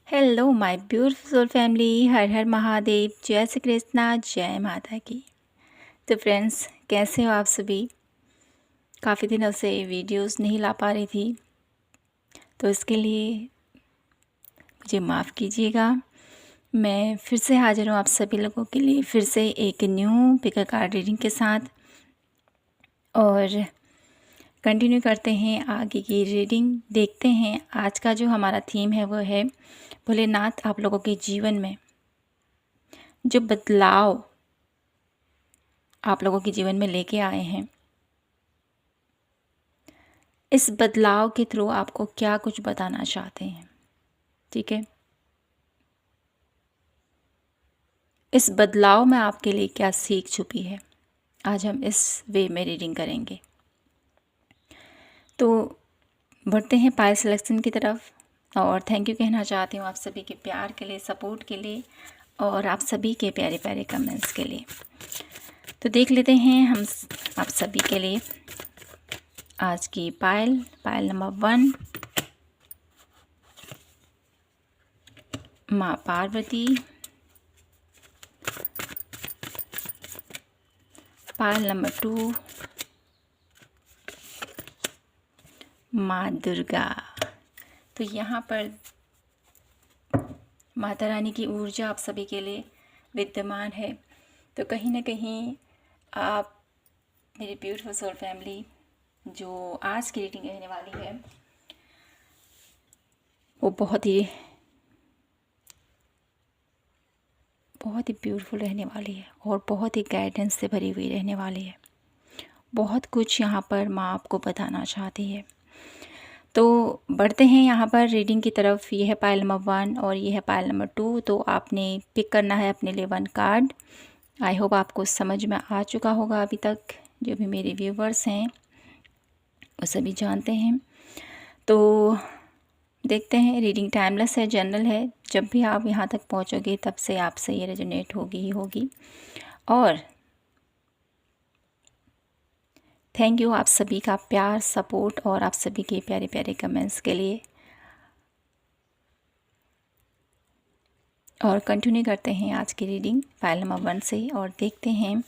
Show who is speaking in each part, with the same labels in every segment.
Speaker 1: Hello my beautiful family, हर हर महादेव, जय श्री कृष्णा, जय माता की। तो फ्रेंड्स, कैसे हो आप सभी? काफ़ी दिनों से वीडियोस नहीं ला पा रही थी, तो इसके लिए मुझे माफ़ कीजिएगा। मैं फिर से हाजिर हूँ आप सभी लोगों के लिए, फिर से एक न्यू पिक कार्ड रीडिंग के साथ, और कंटिन्यू करते हैं आगे की रीडिंग। देखते हैं आज का जो हमारा थीम है वो है भोलेनाथ आप लोगों के जीवन में जो बदलाव आप लोगों के जीवन में लेके आए हैं, इस बदलाव के थ्रू आपको क्या कुछ बताना चाहते हैं। ठीक है, इस बदलाव में आपके लिए क्या सीख छुपी है, आज हम इस वे में रीडिंग करेंगे। तो बढ़ते हैं पायल सिलेक्शन की तरफ, और थैंक यू कहना चाहती हूँ आप सभी के प्यार के लिए, सपोर्ट के लिए, और आप सभी के प्यारे प्यारे कमेंट्स के लिए। तो देख लेते हैं हम आप सभी के लिए आज की पायल नंबर 1, माँ पार्वती। पायल नंबर 2, माँ दुर्गा। तो यहाँ पर माता रानी की ऊर्जा आप सभी के लिए विद्यमान है। तो कहीं ना कहीं आप मेरी ब्यूटीफुल सोल फैमिली, जो आज की रीडिंग रहने वाली है वो बहुत ही ब्यूटीफुल रहने वाली है, और बहुत ही गाइडेंस से भरी हुई रहने वाली है। बहुत कुछ यहाँ पर माँ आपको बताना चाहती है। तो बढ़ते हैं यहाँ पर रीडिंग की तरफ। ये है पायल नंबर 1 और ये है पायल नंबर 2। तो आपने पिक करना है अपने लिए 1 कार्ड। आई होप आपको समझ में आ चुका होगा अभी तक, जो भी मेरे व्यूवर्स हैं वो सभी जानते हैं। तो देखते हैं, रीडिंग टाइमलेस है, जनरल है। जब भी आप यहाँ तक पहुँचोगे तब से आपसे ये रेजोनेट होगी ही होगी। और थैंक यू आप सभी का प्यार, सपोर्ट और आप सभी के प्यारे प्यारे कमेंट्स के लिए। और कंटिन्यू करते हैं आज की रीडिंग फाइल नंबर 1 से, और देखते हैं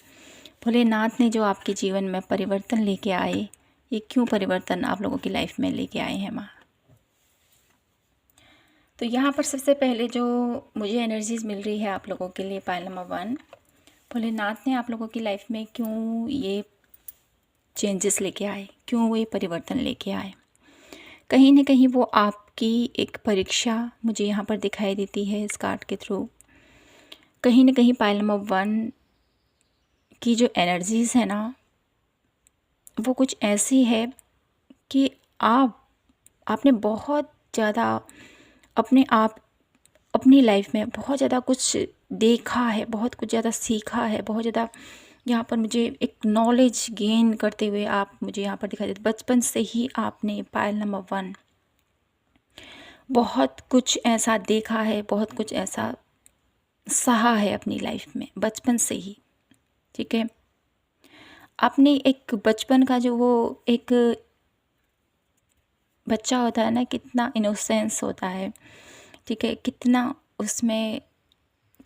Speaker 1: भोलेनाथ ने जो आपके जीवन में परिवर्तन लेके आए, ये क्यों परिवर्तन आप लोगों की लाइफ में लेके आए हैं माँ। तो यहाँ पर सबसे पहले जो मुझे एनर्जीज मिल रही है आप लोगों के लिए, फाइल नंबर 1, भोलेनाथ ने आप लोगों की लाइफ में क्यों ये चेंजेस लेके आए, क्यों वो ये परिवर्तन लेके आए। कहीं ना कहीं वो आपकी एक परीक्षा मुझे यहाँ पर दिखाई देती है इस कार्ड के थ्रू। कहीं ना कहीं पाइल नंबर 1 की जो एनर्जीज है ना, वो कुछ ऐसी है कि आपने बहुत ज़्यादा अपनी लाइफ में बहुत ज़्यादा कुछ देखा है, बहुत कुछ ज़्यादा सीखा है, बहुत ज़्यादा यहाँ पर मुझे एक नॉलेज गेन करते हुए आप मुझे यहाँ पर दिखाई देते। बचपन से ही आपने पायल नंबर 1 बहुत कुछ ऐसा देखा है, बहुत कुछ ऐसा सहा है अपनी लाइफ में बचपन से ही। ठीक है, आपने एक बचपन का जो वो एक बच्चा होता है ना, कितना इनोसेंस होता है, ठीक है, कितना उसमें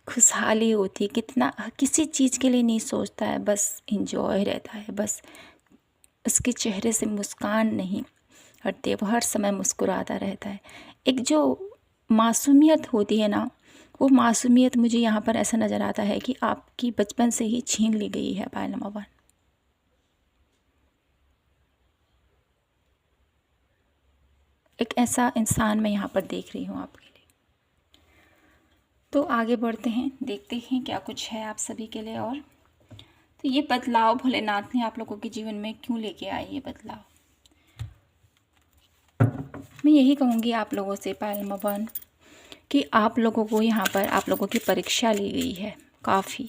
Speaker 1: खुशहाली होती है, कितना किसी चीज़ के लिए नहीं सोचता है, बस इंजॉय रहता है, बस उसके चेहरे से मुस्कान नहीं हटती है, वो हर समय मुस्कुराता रहता है। एक जो मासूमियत होती है ना, वो मासूमियत मुझे यहाँ पर ऐसा नज़र आता है कि आपकी बचपन से ही छीन ली गई है पायल नंबर 1। एक ऐसा इंसान मैं यहाँ पर देख रही हूँ आपके लिए। तो आगे बढ़ते हैं, देखते हैं क्या कुछ है आप सभी के लिए। और तो ये बदलाव भोलेनाथ ने आप लोगों के जीवन में क्यों लेके आए, ये बदलाव मैं यही कहूँगी आप लोगों से पायल नंबर 1 कि आप लोगों को यहाँ पर आप लोगों की परीक्षा ली गई है काफ़ी।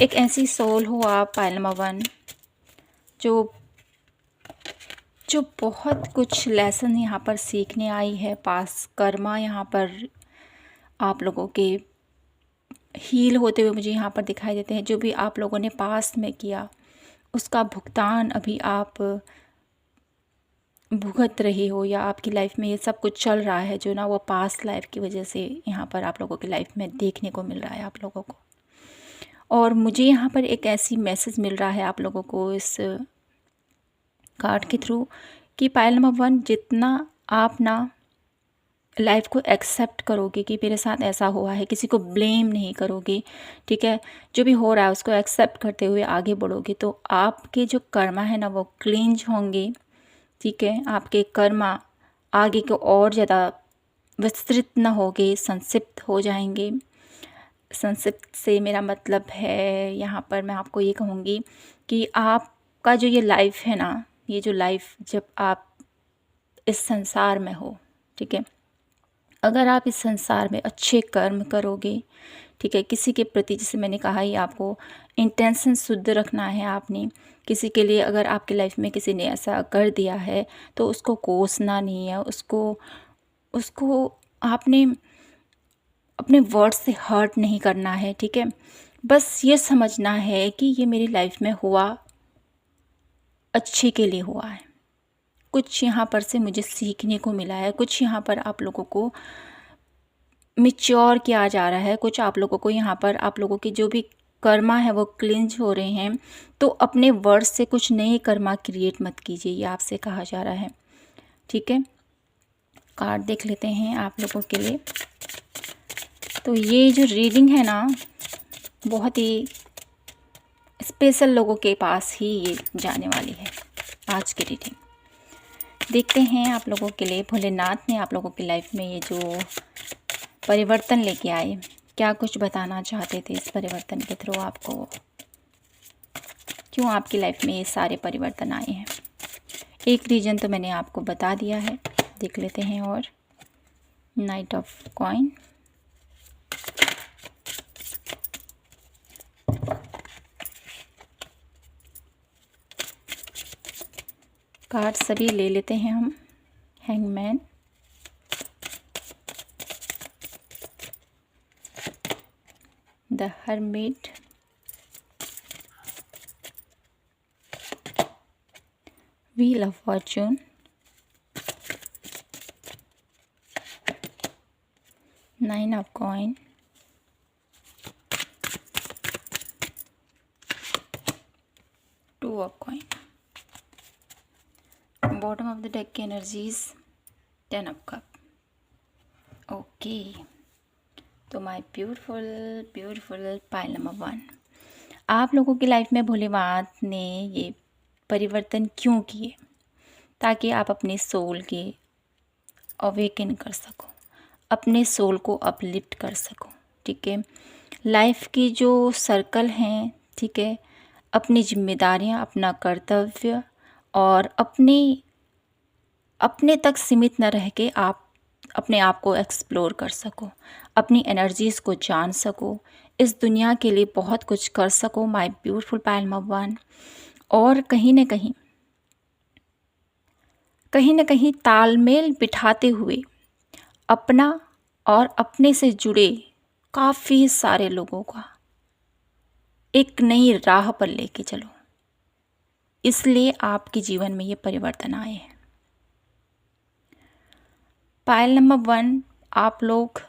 Speaker 1: एक ऐसी सोल हो आप पायल नंबर 1 जो बहुत कुछ लेसन यहाँ पर सीखने आई है। पास कर्मा यहाँ पर आप लोगों के हील होते हुए मुझे यहाँ पर दिखाई देते हैं। जो भी आप लोगों ने पास में किया उसका भुगतान अभी आप भुगत रहे हो या आपकी लाइफ में ये सब कुछ चल रहा है जो ना वो पास्ट लाइफ की वजह से यहाँ पर आप लोगों की लाइफ में देखने को मिल रहा है आप लोगों को। और मुझे यहाँ पर एक ऐसी मैसेज मिल रहा है आप लोगों को इस कार्ड के थ्रू कि पायल नंबर 1, जितना आप ना लाइफ को एक्सेप्ट करोगे कि मेरे साथ ऐसा हुआ है, किसी को ब्लेम नहीं करोगे, ठीक है, जो भी हो रहा है उसको एक्सेप्ट करते हुए आगे बढ़ोगे तो आपके जो कर्मा है ना वो क्लींज होंगे, ठीक है। आपके कर्मा आगे को और ज़्यादा विस्तृत न होंगे, संक्षिप्त हो जाएंगे। संक्षिप्त से मेरा मतलब है यहाँ पर मैं आपको ये कहूँगी कि आपका जो ये लाइफ है ना, ये जो लाइफ जब आप इस संसार में हो, ठीक है, अगर आप इस संसार में अच्छे कर्म करोगे, ठीक है, किसी के प्रति, जैसे मैंने कहा ही आपको इंटेंशन शुद्ध रखना है आपने। किसी के लिए अगर आपकी लाइफ में किसी ने ऐसा कर दिया है तो उसको कोसना नहीं है, उसको उसको आपने अपने वर्ड से हर्ट नहीं करना है, ठीक है। बस ये समझना है कि ये मेरी लाइफ में हुआ, अच्छे के लिए हुआ है। कुछ यहाँ पर से मुझे सीखने को मिला है, कुछ यहाँ पर आप लोगों को मैच्योर किया जा रहा है, कुछ आप लोगों को यहाँ पर आप लोगों की जो भी कर्मा है वो क्लींज हो रहे हैं। तो अपने वर्ड से कुछ नए कर्मा क्रिएट मत कीजिए, ये आपसे कहा जा रहा है, ठीक है। कार्ड देख लेते हैं आप लोगों के लिए। तो ये जो रीडिंग है ना बहुत ही स्पेशल लोगों के पास ही ये जाने वाली है आज की रीडिंग। देखते हैं आप लोगों के लिए भोलेनाथ ने आप लोगों की लाइफ में ये जो परिवर्तन लेके आए, क्या कुछ बताना चाहते थे इस परिवर्तन के थ्रू आपको, क्यों आपकी लाइफ में ये सारे परिवर्तन आए हैं। एक रीज़न तो मैंने आपको बता दिया है, देख लेते हैं। और नाइट ऑफ कॉइन, कार्ड सभी ले लेते हैं हम। Hangman, the hermit, wheel of Fortune, nine of coin, two of coin, bottom of the deck की एनर्जीज, 10 ऑफ कप। ओके, तो my beautiful beautiful pile number 1, आप लोगों की लाइफ में भोलेनाथ ने ये परिवर्तन क्यों किए, ताकि आप अपने सोल के अवेकन कर सको, अपने सोल को अपलिफ्ट कर सको, ठीक है। लाइफ की जो सर्कल हैं, ठीक है, अपनी जिम्मेदारियां, अपना कर्तव्य और अपने तक सीमित न रह के आप अपने आप को एक्सप्लोर कर सको, अपनी एनर्जीज़ को जान सको, इस दुनिया के लिए बहुत कुछ कर सको माय ब्यूटीफुल पायल नंबर 1। और कहीं न कहीं तालमेल बिठाते हुए अपना और अपने से जुड़े काफ़ी सारे लोगों का एक नई राह पर लेके चलो, इसलिए आपके जीवन में ये परिवर्तन आए हैं। पायल नंबर 1, आप लोग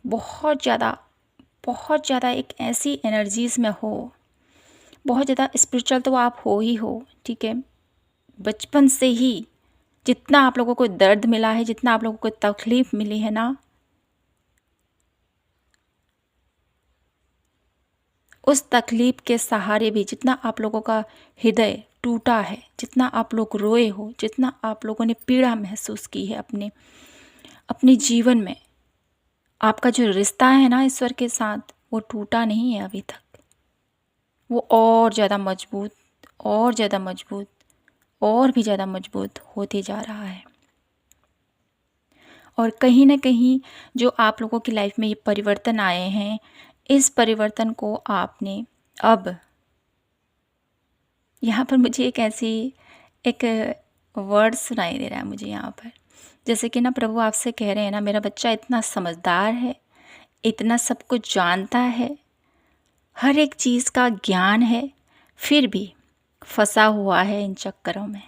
Speaker 1: बहुत ज़्यादा एक ऐसी एनर्जीज़ में हो, बहुत ज़्यादा स्पिरिचुअल तो आप हो ही हो, ठीक है। बचपन से ही जितना आप लोगों को दर्द मिला है, जितना आप लोगों को तकलीफ़ मिली है ना, उस तकलीफ़ के सहारे भी जितना आप लोगों का हृदय टूटा है, जितना आप लोग रोए हो, जितना आप लोगों ने पीड़ा महसूस की है अपने जीवन में, आपका जो रिश्ता है ना ईश्वर के साथ वो टूटा नहीं है अभी तक। वो और ज़्यादा मजबूत, और ज़्यादा मजबूत, और भी ज़्यादा मजबूत होते जा रहा है। और कहीं ना कहीं जो आप लोगों की लाइफ में ये परिवर्तन आए हैं, इस परिवर्तन को आपने अब यहाँ पर मुझे एक वर्ड सुनाई दे रहा है मुझे यहाँ पर, जैसे कि ना प्रभु आपसे कह रहे हैं ना, मेरा बच्चा इतना समझदार है, इतना सब कुछ जानता है, हर एक चीज़ का ज्ञान है, फिर भी फंसा हुआ है इन चक्करों में।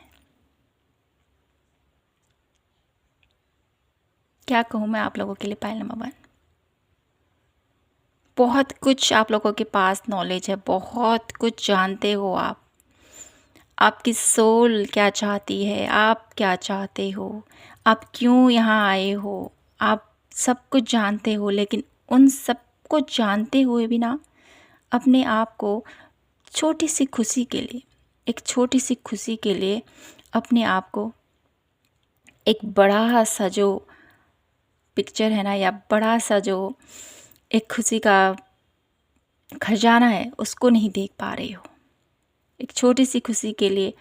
Speaker 1: क्या कहूँ मैं आप लोगों के लिए। पायल नंबर 1, बहुत कुछ आप लोगों के पास नॉलेज है, बहुत कुछ जानते हो आप। आपकी सोल क्या चाहती है, आप क्या चाहते हो, आप क्यों यहाँ आए हो, आप सब कुछ जानते हो। लेकिन उन सब कुछ जानते हुए भी ना, अपने आप को छोटी सी खुशी के लिए, एक छोटी सी खुशी के लिए अपने आप को एक बड़ा सा जो पिक्चर है ना, या बड़ा सा जो एक खुशी का खजाना है, उसको नहीं देख पा रहे हो। एक छोटी सी खुशी के लिए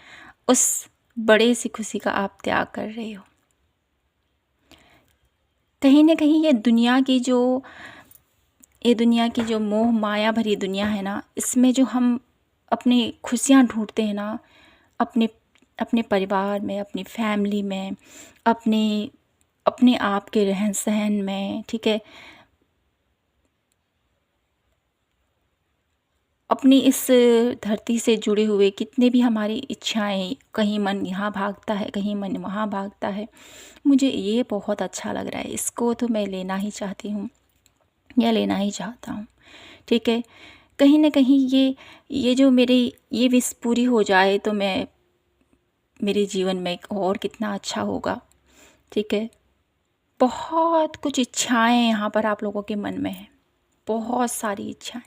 Speaker 1: उस बड़े सी खुशी का आप त्याग कर रहे हो। कहीं ना कहीं ये दुनिया की जो मोह माया भरी दुनिया है ना, इसमें जो हम अपनी खुशियाँ ढूंढते हैं ना, अपने अपने परिवार में, अपनी फैमिली में, अपने अपने आप के रहन सहन में, ठीक है, अपनी इस धरती से जुड़े हुए कितने भी हमारी इच्छाएं, कहीं मन यहाँ भागता है, कहीं मन वहाँ भागता है। मुझे ये बहुत अच्छा लग रहा है, इसको तो मैं लेना ही चाहती हूँ या लेना ही चाहता हूँ, ठीक है। कहीं ना कहीं ये जो मेरी ये विश पूरी हो जाए तो मैं मेरे जीवन में एक और कितना अच्छा होगा, ठीक है। बहुत कुछ इच्छाएं यहाँ पर आप लोगों के मन में है, बहुत सारी इच्छाएं।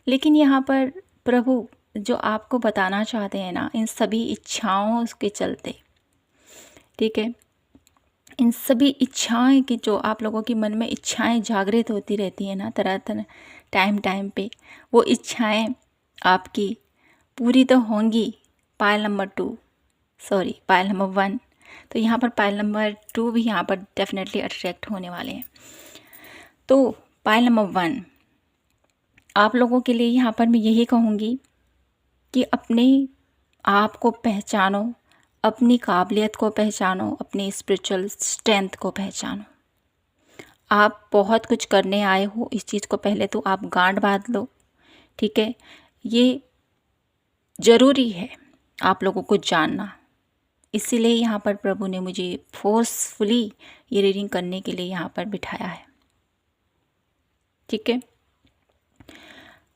Speaker 1: लेकिन यहाँ पर प्रभु जो आपको बताना चाहते हैं ना, इन सभी इच्छाओं के चलते, ठीक है, इन सभी इच्छाएं की जो आप लोगों के मन में इच्छाएं जागृत होती रहती हैं ना, तरह तरह टाइम पे, वो इच्छाएं आपकी पूरी तो होंगी। पायल नंबर 2, सॉरी पायल नंबर 1, तो यहाँ पर पायल नंबर 2 भी यहाँ पर डेफिनेटली अट्रैक्ट होने वाले हैं। तो पायल नंबर 1 आप लोगों के लिए यहाँ पर मैं यही कहूँगी कि अपने आप को पहचानो, अपनी काबिलियत को पहचानो, अपनी स्पिरिचुअल स्ट्रेंथ को पहचानो। आप बहुत कुछ करने आए हो, इस चीज़ को पहले तो आप गांठ बांध लो, ठीक है। ये ज़रूरी है आप लोगों को जानना, इसीलिए यहाँ पर प्रभु ने मुझे फोर्सफुली ये रीडिंग करने के लिए यहाँ पर बिठाया है, ठीक है।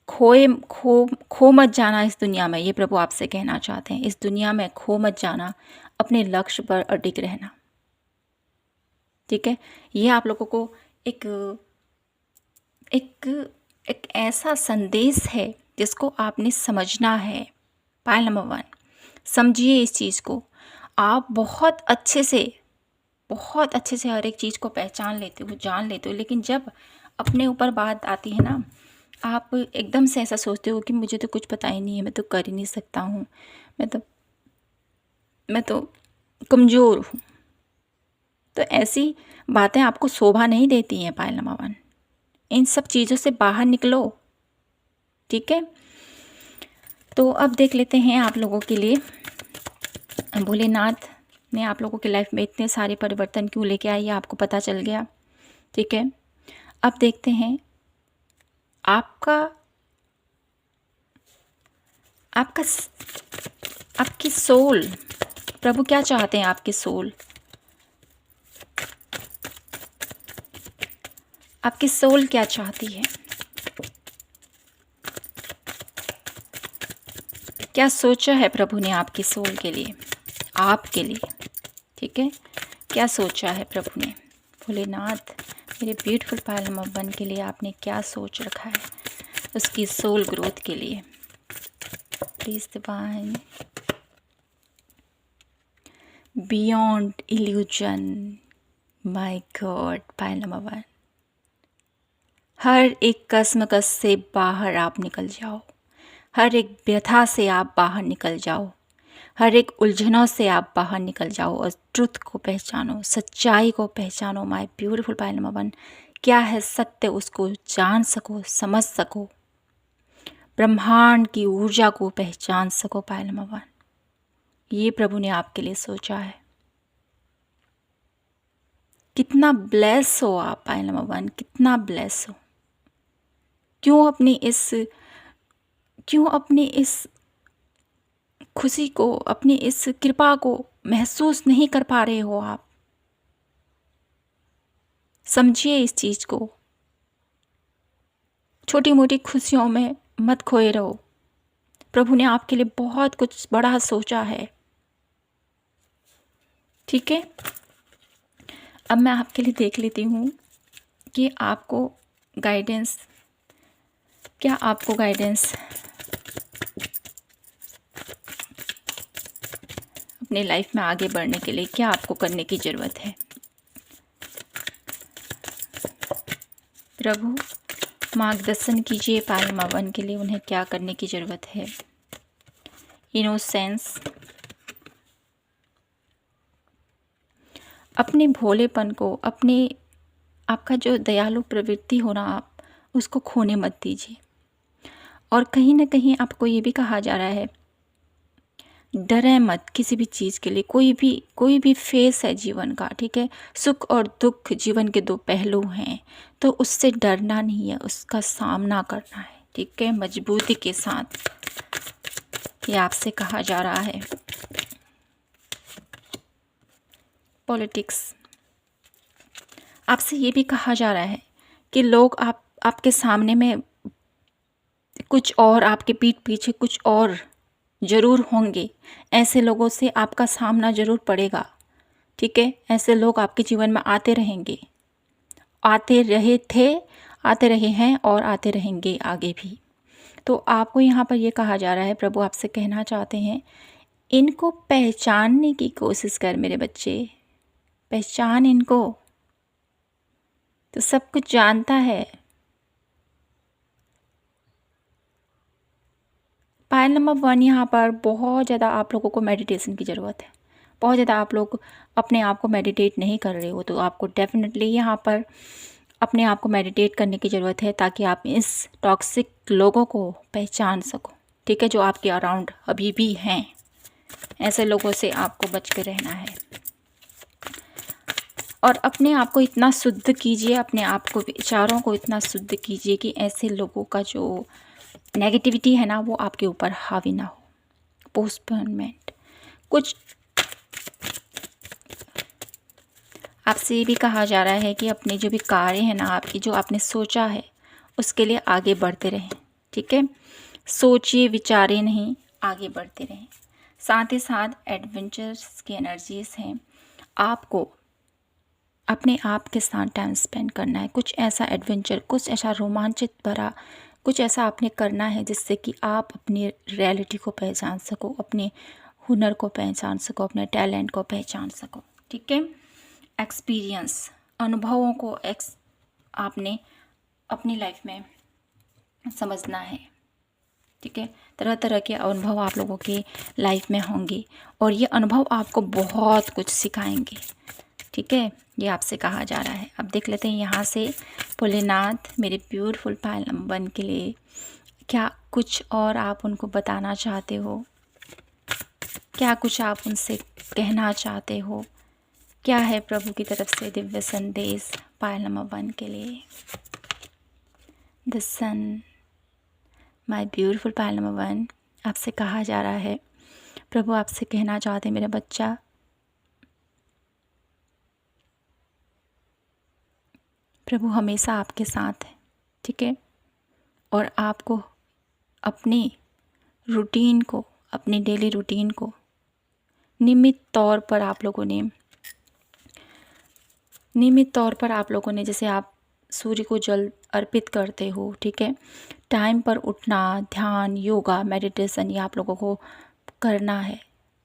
Speaker 1: खो मत जाना इस दुनिया में, ये प्रभु आपसे कहना चाहते हैं। इस दुनिया में खो मत जाना, अपने लक्ष्य पर अडिग रहना, ठीक है। ये आप लोगों को एक एक एक ऐसा संदेश है जिसको आपने समझना है। पायल नंबर 1 समझिए इस चीज़ को। आप बहुत अच्छे से हर एक चीज़ को पहचान लेते हो, जान लेते हो, लेकिन जब अपने ऊपर बात आती है ना, आप एकदम से ऐसा सोचते हो कि मुझे तो कुछ पता ही नहीं है, मैं तो कर ही नहीं सकता हूँ, मैं तो कमज़ोर हूँ। तो ऐसी बातें आपको शोभा नहीं देती हैं। पायल नंबर 1 इन सब चीज़ों से बाहर निकलो, ठीक है। तो अब देख लेते हैं आप लोगों के लिए भोलेनाथ ने आप लोगों की लाइफ में इतने सारे परिवर्तन क्यों लेके आई, आपको पता चल गया, ठीक है। अब देखते हैं आपका आपका आपकी सोल, प्रभु क्या चाहते हैं आपकी सोल। आपकी सोल क्या चाहती है, क्या सोचा है प्रभु ने आपकी सोल के लिए, आपके लिए, ठीक है। क्या सोचा है प्रभु ने। भोलेनाथ मेरे ब्यूटीफुल पायल नंबर 1 के लिए आपने क्या सोच रखा है उसकी सोल ग्रोथ के लिए। Please divine beyond illusion, my God. Payal number 1 हर एक कसमकस से बाहर आप निकल जाओ, हर एक व्यथा से आप बाहर निकल जाओ, हर एक उलझनों से आप बाहर निकल जाओ और ट्रुथ को पहचानो, सच्चाई को पहचानो। माय ब्यूटीफुल पायल नंबर 1 क्या है सत्य उसको जान सको, समझ सको, ब्रह्मांड की ऊर्जा को पहचान सको। पायल नंबर 1 ये प्रभु ने आपके लिए सोचा है। कितना ब्लेस हो आप पायल नंबर 1, कितना ब्लेस हो। क्यों अपनी इस खुशी को, अपनी इस कृपा को महसूस नहीं कर पा रहे हो आप। समझिए इस चीज़ को, छोटी मोटी खुशियों में मत खोए रहो। प्रभु ने आपके लिए बहुत कुछ बड़ा सोचा है, ठीक है। अब मैं आपके लिए देख लेती हूँ कि आपको गाइडेंस, क्या आपको गाइडेंस अपने लाइफ में आगे बढ़ने के लिए क्या आपको करने की ज़रूरत है। प्रभु मार्गदर्शन कीजिए पालमा वन के लिए, उन्हें क्या करने की ज़रूरत है। इनोसेंस, अपने भोलेपन को, अपने आपका जो दयालु प्रवृत्ति हो ना, आप उसको खोने मत दीजिए। और कहीं ना कहीं आपको ये भी कहा जा रहा है, डरे मत किसी भी चीज़ के लिए। कोई भी फेस है जीवन का, ठीक है। सुख और दुख जीवन के दो पहलू हैं, तो उससे डरना नहीं है, उसका सामना करना है, ठीक है, मजबूती के साथ। ये आपसे कहा जा रहा है। पॉलिटिक्स, आपसे ये भी कहा जा रहा है कि लोग आपके सामने में कुछ और, आपके पीठ पीछे कुछ और ज़रूर होंगे। ऐसे लोगों से आपका सामना ज़रूर पड़ेगा, ठीक है। ऐसे लोग आपके जीवन में आते रहेंगे, आते रहे थे, आते रहे हैं और आते रहेंगे आगे भी। तो आपको यहाँ पर ये कहा जा रहा है, प्रभु आपसे कहना चाहते हैं, इनको पहचानने की कोशिश कर मेरे बच्चे, पहचान इनको, तो सब कुछ जानता है। पायल नंबर 1 यहाँ पर बहुत ज़्यादा आप लोगों को मेडिटेशन की ज़रूरत है। बहुत ज़्यादा आप लोग अपने आप को मेडिटेट नहीं कर रहे हो, तो आपको डेफिनेटली यहाँ पर अपने आप को मेडिटेट करने की ज़रूरत है, ताकि आप इस टॉक्सिक लोगों को पहचान सको, ठीक है, जो आपके अराउंड अभी भी हैं। ऐसे लोगों से आपको बच के रहना है। और अपने आप को इतना शुद्ध कीजिए, अपने आप को, विचारों को इतना शुद्ध कीजिए कि ऐसे लोगों का जो नेगेटिविटी है ना, वो आपके ऊपर हावी ना हो। पोस्टपोनमेंट, कुछ आपसे ये भी कहा जा रहा है कि अपने जो भी कार्य है ना, आपकी जो आपने सोचा है, उसके लिए आगे बढ़ते रहें, ठीक है। सोचिए, विचारे नहीं, आगे बढ़ते रहें। साथ ही साथ एडवेंचर्स की एनर्जीज हैं, आपको अपने आप के साथ टाइम स्पेंड करना है। कुछ ऐसा एडवेंचर, कुछ ऐसा रोमांचित भरा, कुछ ऐसा आपने करना है जिससे कि आप अपनी रियलिटी को पहचान सको, अपने हुनर को पहचान सको, अपने टैलेंट को पहचान सको, ठीक है। एक्सपीरियंस, अनुभवों को आपने अपनी लाइफ में समझना है, ठीक है। तरह तरह के अनुभव आप लोगों की लाइफ में होंगे, और ये अनुभव आपको बहुत कुछ सिखाएंगे, ठीक है। ये आपसे कहा जा रहा है। अब देख लेते हैं यहाँ से भोलेनाथ मेरे ब्यूटीफुल पायल नंबर 1 के लिए क्या कुछ और आप उनको बताना चाहते हो, क्या कुछ आप उनसे कहना चाहते हो, क्या है प्रभु की तरफ से दिव्य संदेश पायल नंबर 1 के लिए। The sun, my beautiful payal number 1, आपसे कहा जा रहा है, प्रभु आपसे कहना चाहते हैं, मेरा बच्चा, प्रभु हमेशा आपके साथ है, ठीक है। और आपको अपनी रूटीन को, अपनी डेली रूटीन को नियमित तौर पर आप लोगों ने जैसे आप सूर्य को जल अर्पित करते हो, ठीक है, टाइम पर उठना, ध्यान, योगा, मेडिटेशन, ये आप लोगों को करना है।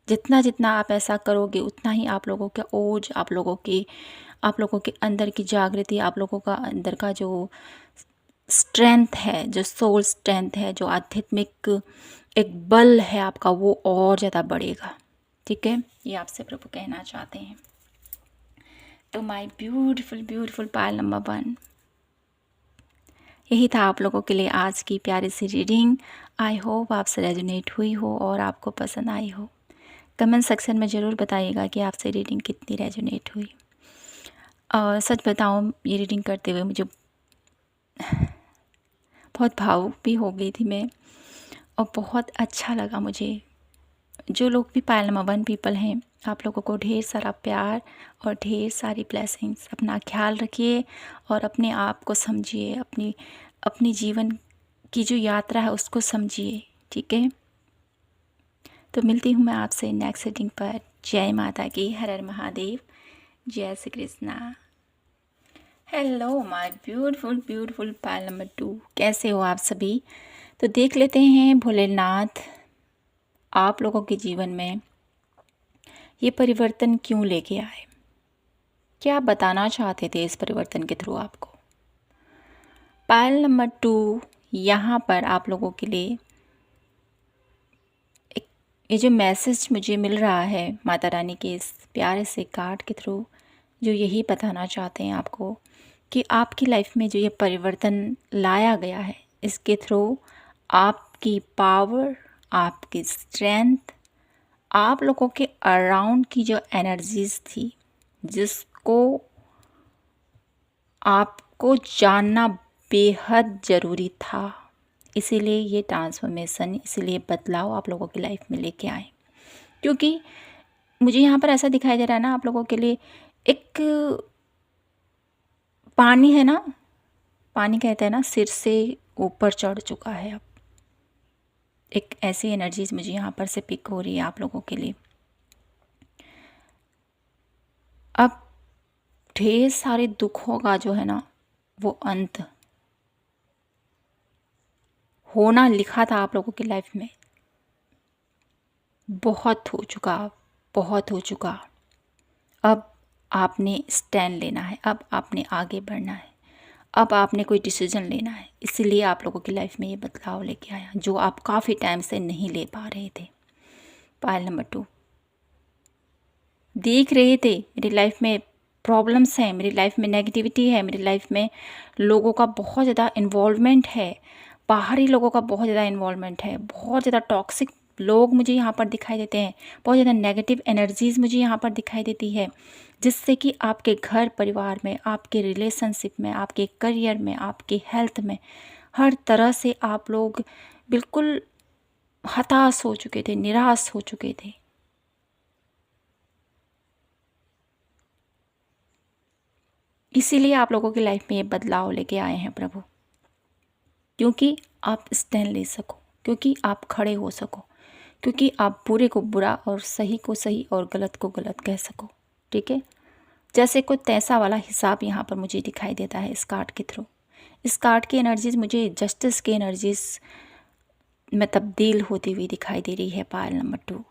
Speaker 1: जितना जितना आप ऐसा करोगे, उतना ही आप लोगों का ओज, आप लोगों के अंदर की जागृति, आप लोगों का अंदर का जो स्ट्रेंथ है, जो सोल स्ट्रेंथ है, जो आध्यात्मिक एक बल है आपका, वो और ज़्यादा बढ़ेगा, ठीक है। ये आपसे प्रभु कहना चाहते हैं। तो my beautiful beautiful payal number 1, यही था आप लोगों के लिए आज की प्यारी सी रीडिंग। आई होप आपसे रेजोनेट हुई हो और आपको पसंद आई हो। कमेंट सेक्शन में ज़रूर बताइएगा कि आपसे रीडिंग कितनी रेजोनेट हुई। और सच बताऊँ, ये रीडिंग करते हुए मुझे बहुत भावुक भी हो गई थी मैं, और बहुत अच्छा लगा मुझे जो लोग भी पायल नंबर 1 पीपल हैं, आप लोगों को ढेर सारा प्यार और ढेर सारी ब्लेसिंग्स। अपना ख्याल रखिए और अपने आप को समझिए, अपनी जीवन की जो यात्रा है उसको समझिए, ठीक है। तो मिलती हूँ मैं आपसे नेक्स्ट रीडिंग पर। जय माता की, हर हर महादेव, जय Shri Krishna. Hello my beautiful beautiful payal number 2, कैसे हो आप सभी। तो देख लेते हैं भोलेनाथ आप लोगों के जीवन में ये परिवर्तन क्यों लेके आए, क्या बताना चाहते थे इस परिवर्तन के थ्रू आपको। पायल नंबर 2 यहाँ पर आप लोगों के लिए ये जो मैसेज मुझे मिल रहा है माता रानी के इस प्यारे से कार्ड के थ्रू, जो यही बताना चाहते हैं आपको कि आपकी लाइफ में जो ये परिवर्तन लाया गया है, इसके थ्रू आपकी पावर, आपकी स्ट्रेंथ, आप लोगों के अराउंड की जो एनर्जीज थी, जिसको आपको जानना बेहद ज़रूरी था, इसीलिए ये ट्रांसफॉर्मेशन, इसीलिए बदलाव आप लोगों की लाइफ में लेके आए। क्योंकि मुझे यहाँ पर ऐसा दिखाई दे रहा है ना, आप लोगों के लिए एक पानी है ना, पानी कहते हैं ना, सिर से ऊपर चढ़ चुका है। अब एक ऐसी एनर्जीज मुझे यहाँ पर से पिक हो रही है आप लोगों के लिए। अब ढेर सारे दुखों का जो है ना, वो अंत होना लिखा था आप लोगों की लाइफ में, बहुत हो चुका, बहुत हो चुका। अब आपने स्टैंड लेना है, अब आपने आगे बढ़ना है, अब आपने कोई डिसीजन लेना है। इसीलिए आप लोगों की लाइफ में ये बदलाव लेके आया, जो आप काफ़ी टाइम से नहीं ले पा रहे थे। पायल नंबर 2 देख रहे थे मेरी लाइफ में प्रॉब्लम्स हैं, मेरी लाइफ में नेगेटिविटी है, मेरी लाइफ में लोगों का बहुत ज़्यादा इन्वॉल्वमेंट है, बाहरी लोगों का बहुत ज़्यादा इन्वॉल्वमेंट है, बहुत ज़्यादा टॉक्सिक लोग मुझे यहाँ पर दिखाई देते हैं, बहुत ज़्यादा नेगेटिव एनर्जीज़ मुझे यहाँ पर दिखाई देती है, जिससे कि आपके घर परिवार में, आपके रिलेशनशिप में, आपके करियर में, आपके हेल्थ में, हर तरह से आप लोग बिल्कुल हताश हो चुके थे, निराश हो चुके थे। इसीलिए आप लोगों की लाइफ में ये बदलाव लेके आए हैं प्रभु, क्योंकि आप स्टैंड ले सको, क्योंकि आप खड़े हो सको, क्योंकि आप बुरे को बुरा और सही को सही और गलत को गलत कह सको, ठीक है। जैसे कोई तैसा वाला हिसाब यहाँ पर मुझे दिखाई देता है इस कार्ड के थ्रू। इस कार्ड की एनर्जीज मुझे जस्टिस की एनर्जीज में तब्दील होती हुई दिखाई दे रही है। पायल नंबर 2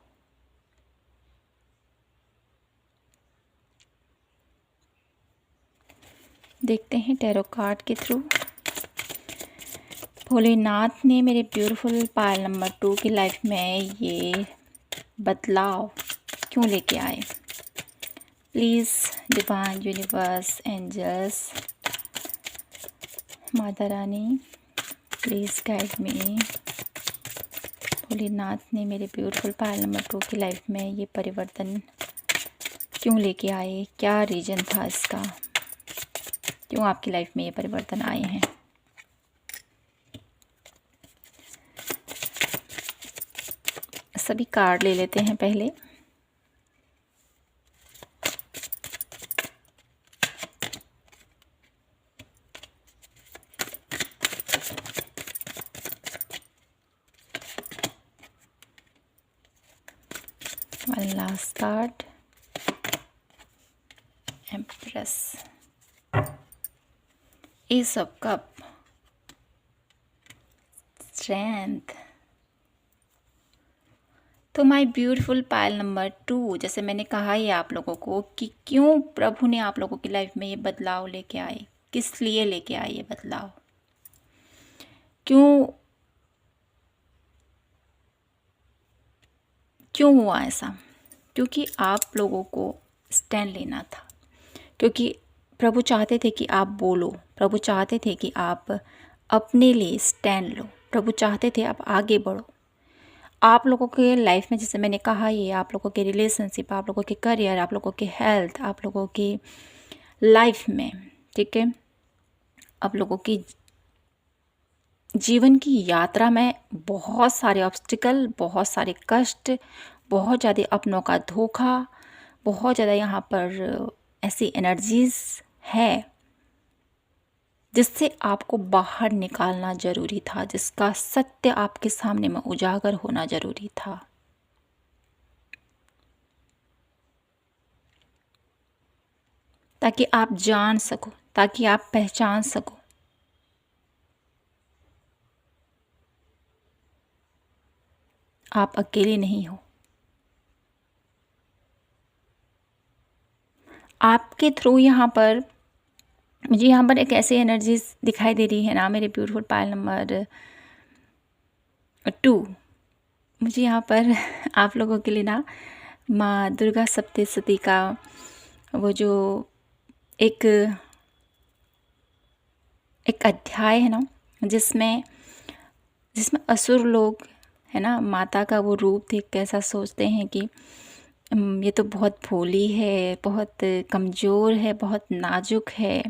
Speaker 1: देखते हैं टैरो कार्ड के थ्रू भोलेनाथ ने मेरे ब्यूटीफुल पायल नंबर 2 की लाइफ में ये बदलाव क्यों लेके आए। Please divine universe, angels, Mata Rani, please guide me. Bholenath ने मेरे ब्यूटीफुल पायल नंबर 2 की लाइफ में ये परिवर्तन क्यों लेके आए, क्या रीज़न था इसका, क्यों आपकी लाइफ में ये परिवर्तन आए हैं। सभी कार्ड ले लेते हैं पहले। One last card, Empress, Ace of Cup, Strength। तो माय ब्यूटीफुल पायल नंबर 2, जैसे मैंने कहा ही आप लोगों को कि क्यों प्रभु ने आप लोगों की लाइफ में ये बदलाव लेके आए, किस लिए लेके आए ये बदलाव, क्यों हुआ ऐसा। क्योंकि आप लोगों को स्टैंड लेना था, क्योंकि प्रभु चाहते थे कि आप बोलो, प्रभु चाहते थे कि आप अपने लिए स्टैंड लो, प्रभु चाहते थे आप आगे बढ़ो। आप लोगों के लाइफ में, जैसे मैंने कहा, ये आप लोगों के रिलेशनशिप, आप लोगों के करियर, आप लोगों के हेल्थ, आप लोगों की लाइफ में, ठीक है, आप लोगों की जीवन की यात्रा में बहुत सारे ऑब्स्टिकल, बहुत सारे कष्ट, बहुत ज़्यादा अपनों का धोखा, बहुत ज़्यादा यहाँ पर ऐसी एनर्जीज़ है जिससे आपको बाहर निकालना ज़रूरी था, जिसका सत्य आपके सामने में उजागर होना ज़रूरी था। ताकि आप जान सको, ताकि आप पहचान सको। आप अकेले नहीं हो। आपके थ्रू यहाँ पर मुझे यहाँ पर एक ऐसी एनर्जीज़ दिखाई दे रही है ना मेरे ब्यूटीफुल पायल नंबर 2। मुझे यहाँ पर आप लोगों के लिए ना माँ दुर्गा सप्तशती का वो जो एक एक अध्याय है ना, जिसमें जिसमें असुर लोग है ना माता का वो रूप देख के ऐसा सोचते हैं कि ये तो बहुत भोली है, बहुत कमज़ोर है, बहुत नाजुक है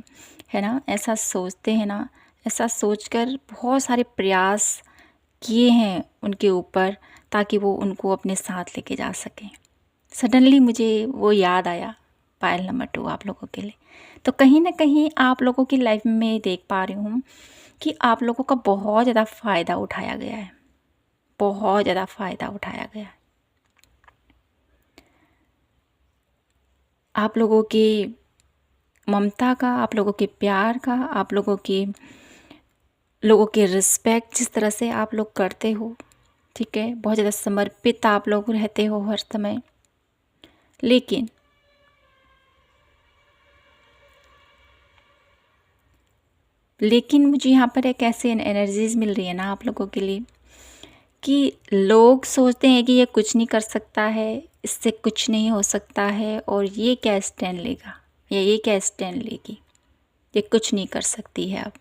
Speaker 1: ना, ऐसा सोचते हैं ना। ऐसा सोचकर बहुत सारे प्रयास किए हैं उनके ऊपर ताकि वो उनको अपने साथ लेके जा सकें। सडनली मुझे वो याद आया पायल नंबर 2 आप लोगों के लिए। तो कहीं न कहीं आप लोगों की लाइफ में मैं देख पा रही हूँ कि आप लोगों का बहुत ज़्यादा फ़ायदा उठाया गया है, बहुत ज़्यादा फ़ायदा उठाया गया है। आप लोगों की ममता का, आप लोगों के प्यार का, आप लोगों के रिस्पेक्ट जिस तरह से आप लोग करते हो, ठीक है, बहुत ज़्यादा समर्पित आप लोग रहते हो हर समय। लेकिन मुझे यहाँ पर एक ऐसी एनर्जीज़ मिल रही है ना आप लोगों के लिए कि लोग सोचते हैं कि ये कुछ नहीं कर सकता है, इससे कुछ नहीं हो सकता है, और ये क्या स्टैंड लेगा या ये क्या स्टैंड लेगी, ये कुछ नहीं कर सकती है अब।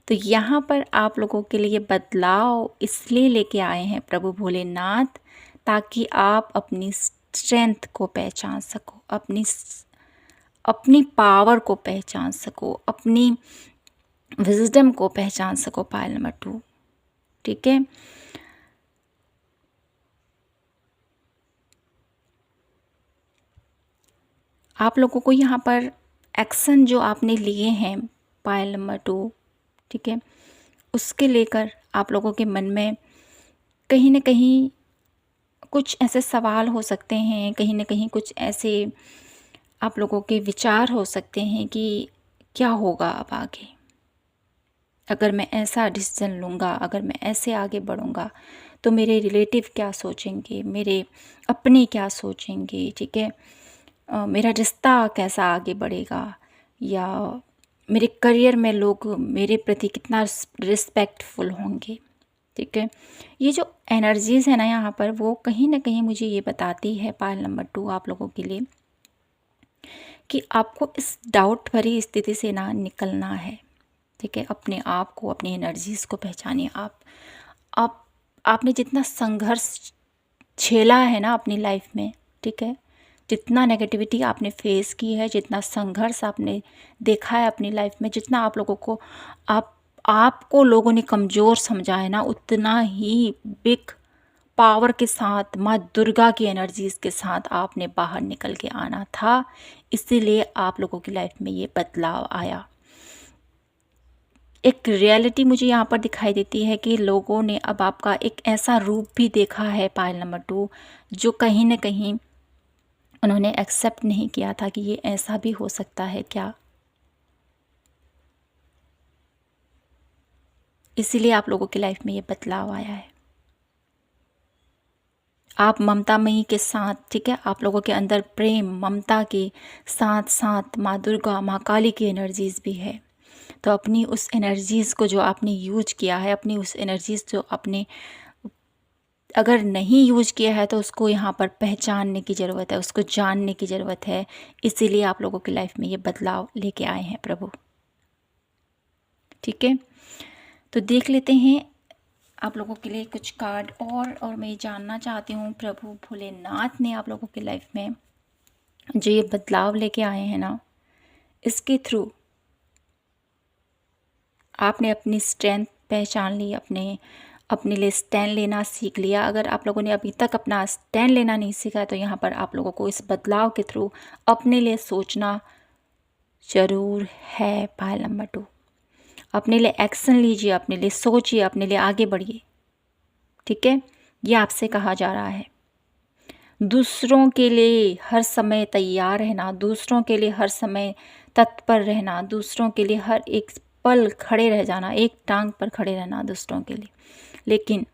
Speaker 1: तो यहाँ पर आप लोगों के लिए बदलाव इसलिए लेके आए हैं प्रभु भोलेनाथ, ताकि आप अपनी स्ट्रेंथ को पहचान सको, अपनी पावर को पहचान सको, अपनी विजडम को पहचान सको पायल नंबर 2, ठीक है। आप लोगों को यहाँ पर एक्शन जो आपने लिए हैं पायल नंबर 2, ठीक है, उसके लेकर आप लोगों के मन में कहीं न कहीं कुछ ऐसे सवाल हो सकते हैं, कहीं न कहीं कुछ ऐसे आप लोगों के विचार हो सकते हैं कि क्या होगा अब आगे? अगर मैं ऐसा डिसीज़न लूँगा, अगर मैं ऐसे आगे बढ़ूँगा, तो मेरे रिलेटिव क्या सोचेंगे, मेरे अपने क्या सोचेंगे, ठीक है? मेरा रिश्ता कैसा आगे बढ़ेगा, या मेरे करियर में लोग मेरे प्रति कितना रिस्पेक्टफुल होंगे, ठीक है। ये जो एनर्जीज़ है ना यहाँ पर, वो कहीं ना कहीं मुझे ये बताती है पायल नंबर 2 आप लोगों के लिए कि आपको इस डाउट भरी स्थिति से ना निकलना है, ठीक है। अपने आप को, अपनी एनर्जीज़ को पहचानिए। आप आपने जितना संघर्ष झेला है ना अपनी लाइफ में, ठीक है, जितना नेगेटिविटी आपने फेस की है, जितना संघर्ष आपने देखा है अपनी लाइफ में, जितना आप लोगों को आपको लोगों ने कमज़ोर समझा है ना, उतना ही बिग पावर के साथ, माँ दुर्गा की एनर्जीज़ के साथ आपने बाहर निकल के आना था। इसीलिए आप लोगों की लाइफ में ये बदलाव आया। एक रियलिटी मुझे यहाँ पर दिखाई देती है कि लोगों ने अब आपका एक ऐसा रूप भी देखा है पायल नंबर 2, जो कहीं न कहीं उन्होंने एक्सेप्ट नहीं किया था कि ये ऐसा भी हो सकता है क्या। इसीलिए आप लोगों की लाइफ में ये बदलाव आया है। आप ममतामयी के साथ, ठीक है, आप लोगों के अंदर प्रेम, ममता के साथ साथ माँ दुर्गा, माँ काली की एनर्जीज़ भी है। तो अपनी उस एनर्जीज़ को जो आपने यूज किया है, अपनी उस एनर्जीज़ जो आपने अगर नहीं यूज किया है, तो उसको यहाँ पर पहचानने की ज़रूरत है, उसको जानने की ज़रूरत है। इसीलिए आप लोगों की लाइफ में ये बदलाव लेके आए हैं प्रभु, ठीक है। तो देख लेते हैं आप लोगों के लिए कुछ कार्ड, और मैं ये जानना चाहती हूँ प्रभु भोलेनाथ ने आप लोगों की लाइफ में जो ये बदलाव लेके आए हैं ना, इसके थ्रू आपने अपनी स्ट्रेंथ पहचान ली, अपने अपने लिए स्टैंड लेना सीख लिया। अगर आप लोगों ने अभी तक अपना स्टैंड लेना नहीं सीखा तो यहाँ पर आप लोगों को इस बदलाव के थ्रू अपने लिए सोचना ज़रूर है। पायल नंबर 2, अपने लिए एक्शन लीजिए, अपने लिए सोचिए, अपने लिए आगे बढ़िए। ठीक है, ये आपसे कहा जा रहा है। दूसरों के लिए हर समय तैयार रहना, दूसरों के लिए हर समय तत्पर रहना, दूसरों के लिए हर एक पल खड़े रह जाना, एक टांग पर खड़े रहना दूसरों के लिए। लेकिन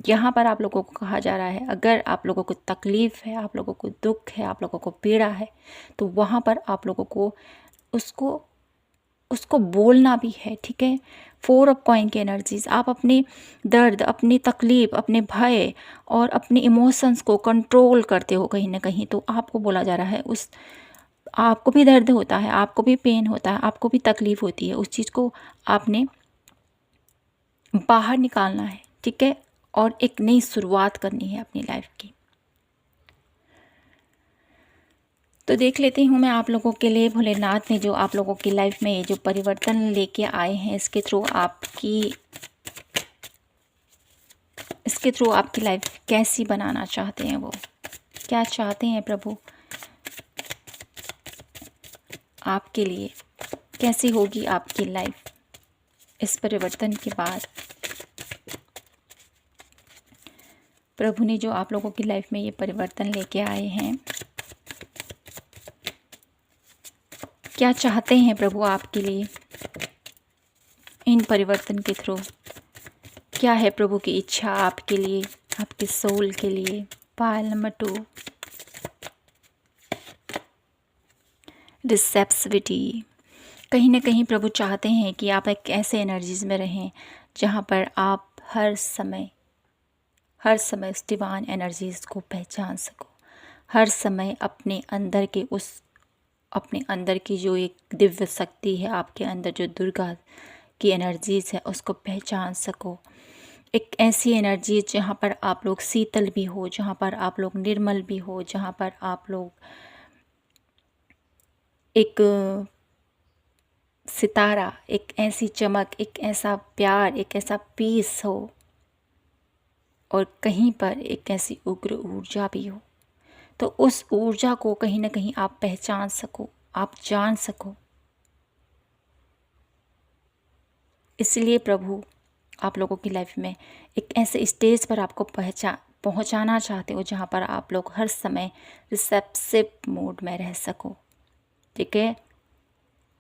Speaker 1: यहाँ पर आप लोगों को कहा जा रहा है, अगर आप लोगों को तकलीफ़ है, आप लोगों को दुख है, आप लोगों को पीड़ा है, तो वहाँ पर आप लोगों को उसको बोलना भी है। ठीक है, 4 ऑफ कॉइन की एनर्जीज, आप अपने दर्द, अपनी तकलीफ़, अपने भय और अपने इमोशंस को कंट्रोल करते हो कहीं ना कहीं। तो आपको बोला जा रहा है, उस आपको भी दर्द होता है, आपको भी पेन होता है, आपको भी तकलीफ़ होती है, उस चीज़ को आपने बाहर निकालना है। ठीक है, और एक नई शुरुआत करनी है अपनी लाइफ की। तो देख लेती हूँ मैं आप लोगों के लिए भोलेनाथ ने जो आप लोगों की लाइफ में ये जो परिवर्तन लेके आए हैं, इसके थ्रू आपकी लाइफ कैसी बनाना चाहते हैं, वो क्या चाहते हैं प्रभु आपके लिए, कैसी होगी आपकी लाइफ इस परिवर्तन के बाद। प्रभु ने जो आप लोगों की लाइफ में ये परिवर्तन लेके आए हैं, क्या चाहते हैं प्रभु आपके लिए इन परिवर्तन के थ्रू, क्या है प्रभु की इच्छा आपके लिए, आपके सोल के लिए। Pile number 2, रिसेप्सिविटी। कहीं ना कहीं प्रभु चाहते हैं कि आप एक ऐसे एनर्जीज में रहें जहाँ पर आप हर समय उस डिवाइन एनर्जीज को पहचान सको, हर समय अपने अंदर की जो एक दिव्य शक्ति है, आपके अंदर जो दुर्गा की एनर्जीज है, उसको पहचान सको। एक ऐसी एनर्जी जहाँ पर आप लोग शीतल भी हो, जहाँ पर आप लोग निर्मल भी हो, जहाँ पर आप लोग एक सितारा, एक ऐसी चमक, एक ऐसा प्यार, एक ऐसा पीस हो, और कहीं पर एक ऐसी उग्र ऊर्जा भी हो। तो उस ऊर्जा को कहीं ना कहीं आप पहचान सको, आप जान सको। इसलिए प्रभु आप लोगों की लाइफ में एक ऐसे स्टेज पर आपको पहुंचाना चाहते हो जहां पर आप लोग हर समय रिसेप्सिव मोड में रह सको। ठीक है,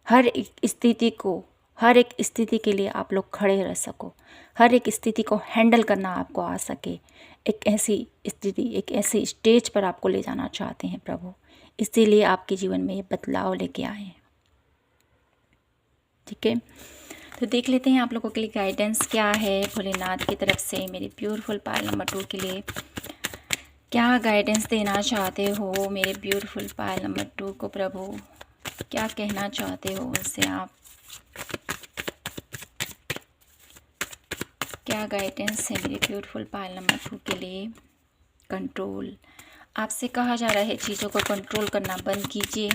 Speaker 1: हर एक स्थिति के लिए आप लोग खड़े रह सको, हर एक स्थिति को हैंडल करना आपको आ सके। एक ऐसी स्थिति, एक ऐसे स्टेज पर आपको ले जाना चाहते हैं प्रभु, इसीलिए आपके जीवन में ये बदलाव लेके आए हैं। ठीक है, तो देख लेते हैं आप लोगों के लिए गाइडेंस क्या है भोलेनाथ की तरफ से मेरे ब्यूटीफुल पायल नंबर 2 के लिए। क्या गाइडेंस देना चाहते हो मेरे ब्यूटीफुल पायल नंबर 2 को प्रभु, क्या कहना चाहते हो उनसे आप, क्या गाइडेंस है मेरे ब्यूटीफुल पायल नंबर 2 के लिए। कंट्रोल, आपसे कहा जा रहा है चीज़ों को कंट्रोल करना बंद कीजिए।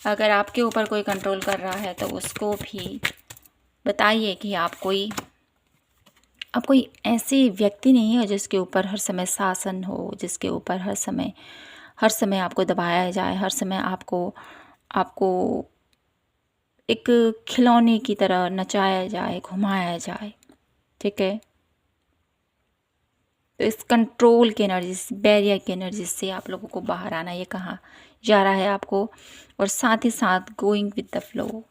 Speaker 1: अगर आपके ऊपर कोई कंट्रोल कर रहा है तो उसको भी बताइए कि आप कोई ऐसे व्यक्ति नहीं हो जिसके ऊपर हर समय शासन हो, जिसके ऊपर हर समय आपको दबाया जाए, हर समय आपको एक खिलौने की तरह नचाया जाए, घुमाया जाए। ठीक है, तो इस कंट्रोल की एनर्जी, बैरियर की एनर्जी से आप लोगों को बाहर आना ये कहा जा रहा है आपको। और साथ ही साथ गोइंग विद द फ्लो,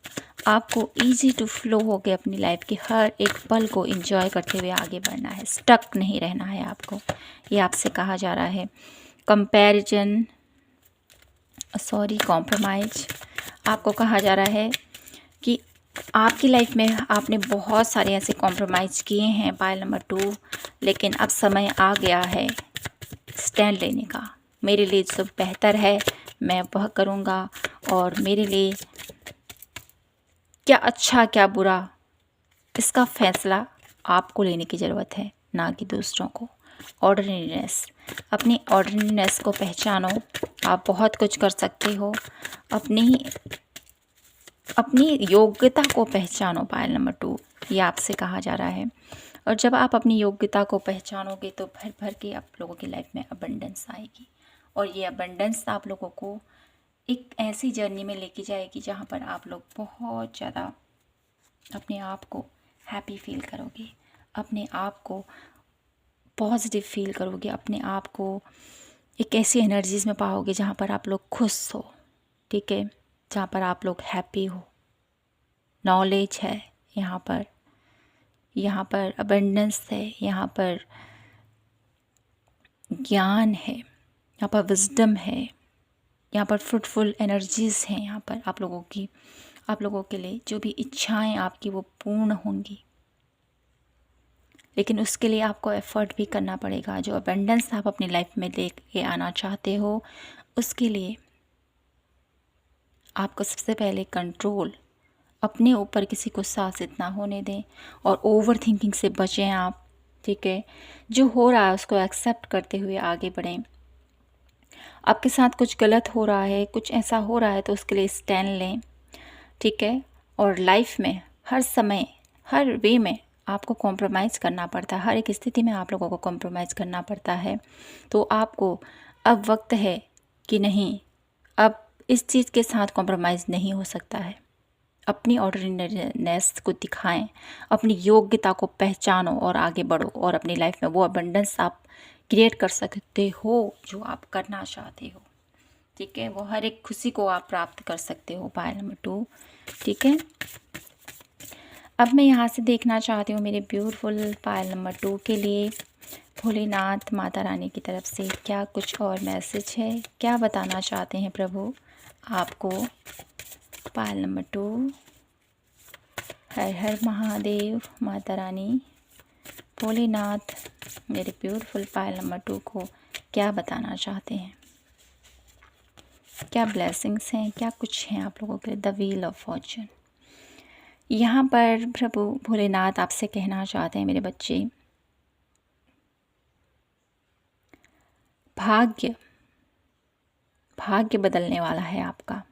Speaker 1: आपको इजी टू फ्लो होकर अपनी लाइफ के हर एक पल को एंजॉय करते हुए आगे बढ़ना है, स्टक नहीं रहना है आपको, ये आपसे कहा जा रहा है। कॉम्प्रोमाइज, आपको कहा जा रहा है कि आपकी लाइफ में आपने बहुत सारे ऐसे कॉम्प्रोमाइज़ किए हैं पायल नंबर 2, लेकिन अब समय आ गया है स्टैंड लेने का। मेरे लिए जो बेहतर है मैं वह करूँगा, और मेरे लिए क्या अच्छा क्या बुरा इसका फैसला आपको लेने की ज़रूरत है, ना कि दूसरों को। ऑर्डिनरीनेस, अपनी ऑर्डिनरीनेस को पहचानो, आप बहुत कुछ कर सकते हो। अपनी योग्यता को पहचानो पायल नंबर 2, ये आपसे कहा जा रहा है। और जब आप अपनी योग्यता को पहचानोगे तो भर भर के आप लोगों की लाइफ में अबंडेंस आएगी, और ये अबंडेंस आप लोगों को एक ऐसी जर्नी में लेके जाएगी जहाँ पर आप लोग बहुत ज़्यादा अपने आप को हैप्पी फील करोगे, अपने आप को पॉजिटिव फील करोगे, अपने आप को एक ऐसी एनर्जीज़ में पाओगे जहाँ पर आप लोग खुश हो, ठीक है, जहाँ पर आप लोग हैप्पी हो। नॉलेज है यहाँ पर अबंडेंस है, यहाँ पर ज्ञान है, यहाँ पर विजडम है, यहाँ पर फ्रूटफुल एनर्जीज़ हैं। यहाँ पर आप लोगों के लिए जो भी इच्छाएं आपकी वो पूर्ण होंगी, लेकिन उसके लिए आपको एफ़र्ट भी करना पड़ेगा। जो अबंडेंस आप अपनी लाइफ में लेके आना चाहते हो, उसके लिए आपको सबसे पहले कंट्रोल अपने ऊपर किसी को शासित ना होने दें, और ओवर थिंकिंग से बचें आप, ठीक है। जो हो रहा है उसको एक्सेप्ट करते हुए आगे बढ़ें। आपके साथ कुछ गलत हो रहा है, कुछ ऐसा हो रहा है तो उसके लिए स्टैंड लें, ठीक है। और लाइफ में हर समय हर वे में आपको कॉम्प्रोमाइज़ करना पड़ता है, हर एक स्थिति में आप लोगों को कॉम्प्रोमाइज़ करना पड़ता है। तो आपको अब वक्त है कि नहीं, अब इस चीज़ के साथ कॉम्प्रोमाइज़ नहीं हो सकता है। अपनी ऑर्डिनरीनेस को दिखाएं, अपनी योग्यता को पहचानो और आगे बढ़ो, और अपनी लाइफ में वो अबंडेंस आप क्रिएट कर सकते हो जो आप करना चाहते हो, ठीक है। वो हर एक खुशी को आप प्राप्त कर सकते हो। पायल नंबर 2, ठीक है। अब मैं यहाँ से देखना चाहती हूँ मेरे ब्यूटीफुल पायल नंबर 2 के लिए भोलेनाथ माता रानी की तरफ से क्या कुछ और मैसेज है, क्या बताना चाहते हैं प्रभु आपको। पायल नंबर 2, हर हर महादेव, माता रानी, भोलेनाथ मेरे ब्यूटीफुल पायल नंबर 2 को क्या बताना चाहते हैं, क्या ब्लेसिंग्स हैं, क्या कुछ हैं आप लोगों के लिए। द व्हील ऑफ फॉर्चून, यहाँ पर प्रभु भोलेनाथ आपसे कहना चाहते हैं मेरे बच्चे, भाग्य बदलने वाला है आपका,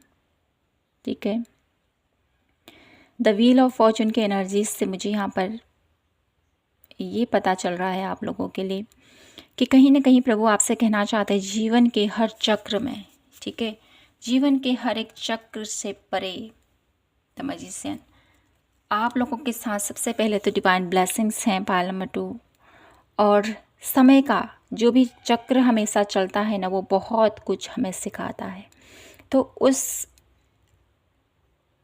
Speaker 1: ठीक है। द व्हील ऑफ फॉर्चून के एनर्जीज से मुझे यहाँ पर ये पता चल रहा है आप लोगों के लिए कि कहीं ना कहीं प्रभु आपसे कहना चाहते हैं जीवन के हर चक्र में, ठीक है, जीवन के हर एक चक्र से परे द मैजिशियन आप लोगों के साथ सबसे पहले तो डिवाइन ब्लेसिंग्स हैं पायल नंबर 2, और समय का जो भी चक्र हमेशा चलता है ना, वो बहुत कुछ हमें सिखाता है। तो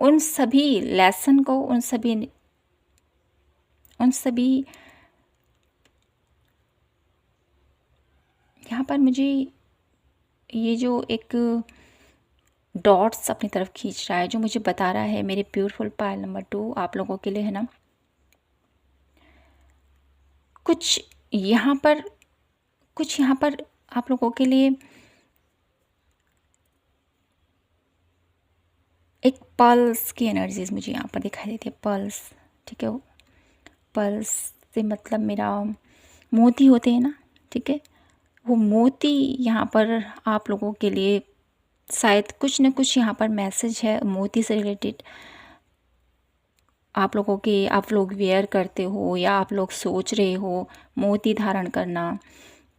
Speaker 1: उन सभी लेसन को, उन सभी यहाँ पर मुझे ये जो एक डॉट्स अपनी तरफ खींच रहा है, जो मुझे बता रहा है मेरे ब्यूटीफुल पायल नंबर 2 आप लोगों के लिए है ना, कुछ यहाँ पर आप लोगों के लिए एक पल्स की एनर्जीज मुझे यहाँ पर दिखाई देती है। पल्स, ठीक है, पल्स से मतलब मेरा मोती होते हैं ना, ठीक है, वो मोती यहाँ पर आप लोगों के लिए शायद कुछ न कुछ यहाँ पर मैसेज है मोती से रिलेटेड। आप लोग वेयर करते हो या आप लोग सोच रहे हो मोती धारण करना,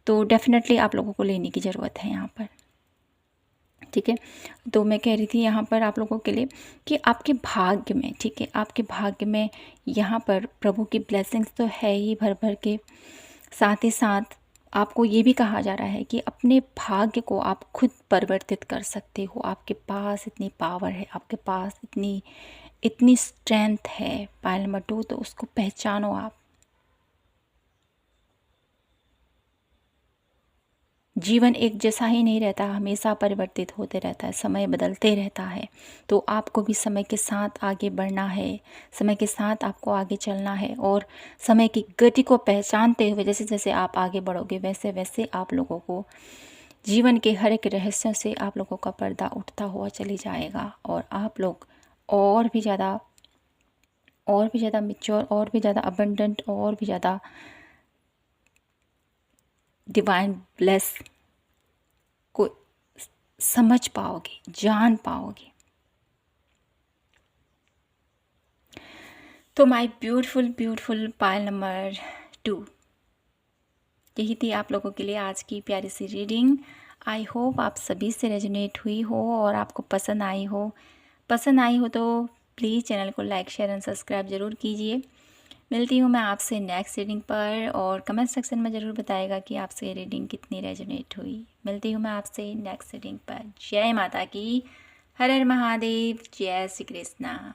Speaker 1: तो डेफिनेटली आप लोगों को लेने की ज़रूरत है यहाँ पर, ठीक है। तो मैं कह रही थी यहाँ पर आप लोगों के लिए कि आपके भाग्य में, ठीक है, आपके भाग्य में यहाँ पर प्रभु की ब्लेसिंग्स तो है ही भर भर के, साथ ही साथ आपको ये भी कहा जा रहा है कि अपने भाग्य को आप खुद परिवर्तित कर सकते हो। आपके पास इतनी पावर है, आपके पास इतनी स्ट्रेंथ है पायल नंबर 2, तो उसको पहचानो आप। जीवन एक जैसा ही नहीं रहता, हमेशा परिवर्तित होते रहता है, समय बदलते रहता है। तो आपको भी समय के साथ आगे बढ़ना है, समय के साथ आपको आगे चलना है, और समय की गति को पहचानते हुए जैसे जैसे आप आगे बढ़ोगे वैसे वैसे आप लोगों को जीवन के हर एक रहस्यों से आप लोगों का पर्दा उठता हुआ चली जाएगा, और आप लोग और भी ज़्यादा मैच्योर, और भी ज़्यादा अबंडेंट, और भी ज़्यादा डिवाइन ब्लेस को समझ पाओगे, जान पाओगे। तो माय ब्यूटीफुल पायल नंबर 2। यही थी आप लोगों के लिए आज की प्यारी सी रीडिंग। आई होप आप सभी से रेजोनेट हुई हो और आपको पसंद आई हो। पसंद आई हो तो प्लीज़ चैनल को लाइक शेयर एंड सब्सक्राइब ज़रूर कीजिए। मिलती हूँ मैं आपसे नेक्स्ट रीडिंग पर, और कमेंट सेक्शन में ज़रूर बताएगा कि आपसे ये रीडिंग कितनी रेजोनेट हुई। मिलती हूँ मैं आपसे नेक्स्ट रीडिंग पर। जय माता की, हर हर महादेव, जय श्री कृष्णा।